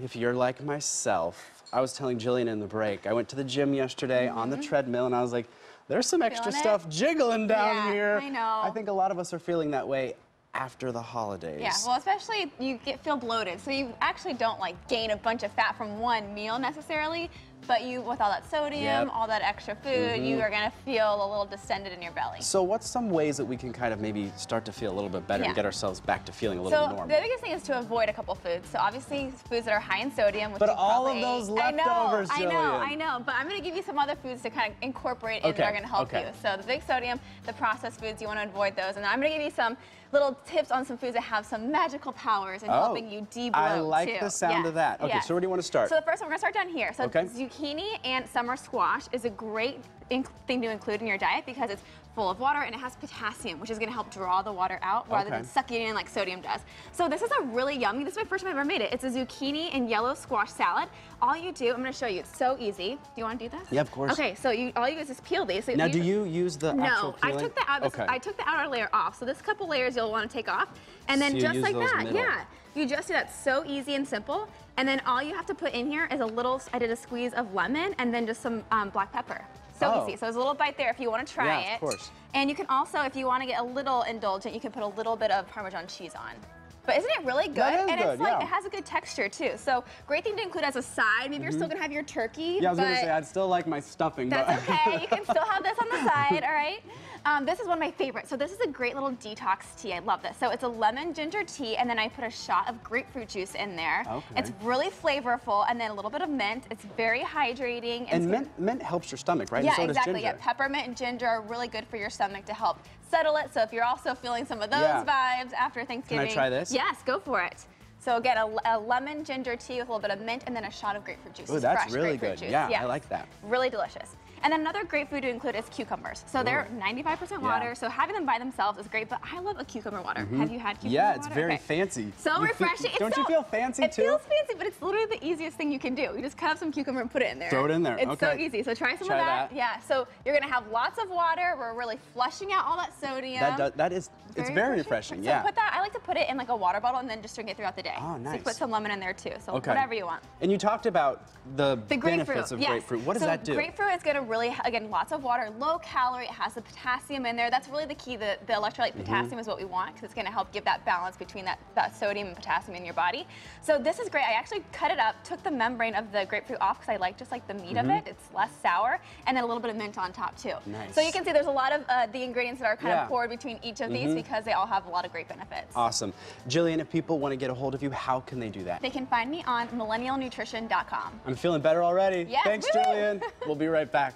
If you're like myself, I was telling Gillian in the break, I went to the gym yesterday on the treadmill and I was like, there's some extra stuff jiggling down here. I know. I think a lot of us are feeling that way after the holidays. Yeah, well, especially you feel bloated, so you actually don't like gain a bunch of fat from one meal necessarily, but you, with all that sodium, all that extra food, you are gonna feel a little distended in your belly. So what's some ways that we can kind of maybe start to feel a little bit better and get ourselves back to feeling a little normal? So the biggest thing is to avoid a couple foods. So obviously foods that are high in sodium, which but all of those leftovers, Gillian. I know, but I'm gonna give you some other foods to kind of incorporate in that are gonna help you. So the big sodium, the processed foods, you wanna avoid those. And I'm gonna give you some little tips on some foods that have some magical powers in helping you de-bloat I like the sound of that. Okay, so where do you want to start? So the first one, we're gonna start down here. So zucchini and summer squash is a great thing to include in your diet because it's full of water and it has potassium, which is gonna help draw the water out rather than suck it in like sodium does. So this is a really yummy, this is my first time I've ever made it. It's a zucchini and yellow squash salad. All you do, I'm gonna show you, it's so easy. Do you wanna do this? Yeah, of course. Okay, so all you do is just peel these. So now, do you use the actual peeling? No, I took the I took the outer layer off. So this couple layers you'll wanna take off. And then just like that, you just do that, so easy and simple. And then all you have to put in here is a little, I did a squeeze of lemon and then just some black pepper. So easy. So there's a little bite there if you want to try it. Yeah, of course. And you can also, if you want to get a little indulgent, you can put a little bit of Parmesan cheese on. But isn't it really good? That is and good, it's like it has a good texture too. So great thing to include as a side. Maybe you're still gonna have your turkey. Yeah, I was gonna say I'd still like my stuffing. That's okay. You can still have this on the side. All right. This is one of my favorites. So this is a great little detox tea. I love this. So it's a lemon ginger tea, and then I put a shot of grapefruit juice in there. Okay. It's really flavorful, and then a little bit of mint. It's very hydrating. And mint helps your stomach, right? Yeah, and so exactly. Does ginger. Yeah, peppermint and ginger are really good for your stomach to help settle it. So if you're also feeling some of those vibes after Thanksgiving, can I try this? Yes, go for it. So again, a lemon ginger tea with a little bit of mint, and then a shot of grapefruit juice. Oh, that's really good. Yeah, I like that. Really delicious. And then another great food to include is cucumbers. So they're 95% water, so having them by themselves is great, but I love a cucumber water. Have you had cucumber water? Yeah, it's very fancy. So refreshing. Don't you feel fancy too? It feels fancy, but it's literally the easiest thing you can do. You just cut up some cucumber and put it in there. Throw it in there, It's so easy, so try some of that. Yeah, so you're gonna have lots of water. We're really flushing out all that sodium. It's very refreshing, So put that, I like to put it in like a water bottle and then just drink it throughout the day. Oh, nice. So you put some lemon in there too, so whatever you want. And you talked about the benefits of yes. grapefruit. What does that do? Grapefruit is gonna really, again, lots of water, low calorie, it has the potassium in there. That's really the key. The electrolyte potassium is what we want because it's gonna help give that balance between that sodium and potassium in your body. So this is great. I actually cut it up, took the membrane of the grapefruit off because I like just like the meat of it. It's less sour, and then a little bit of mint on top too. Nice. So you can see there's a lot of the ingredients that are kind of poured between each of these because they all have a lot of great benefits. Awesome. Gillian, if people want to get a hold of you, how can they do that? They can find me on millennialnutrition.com. I'm feeling better already. Yeah. Thanks, Gillian. We'll be right back.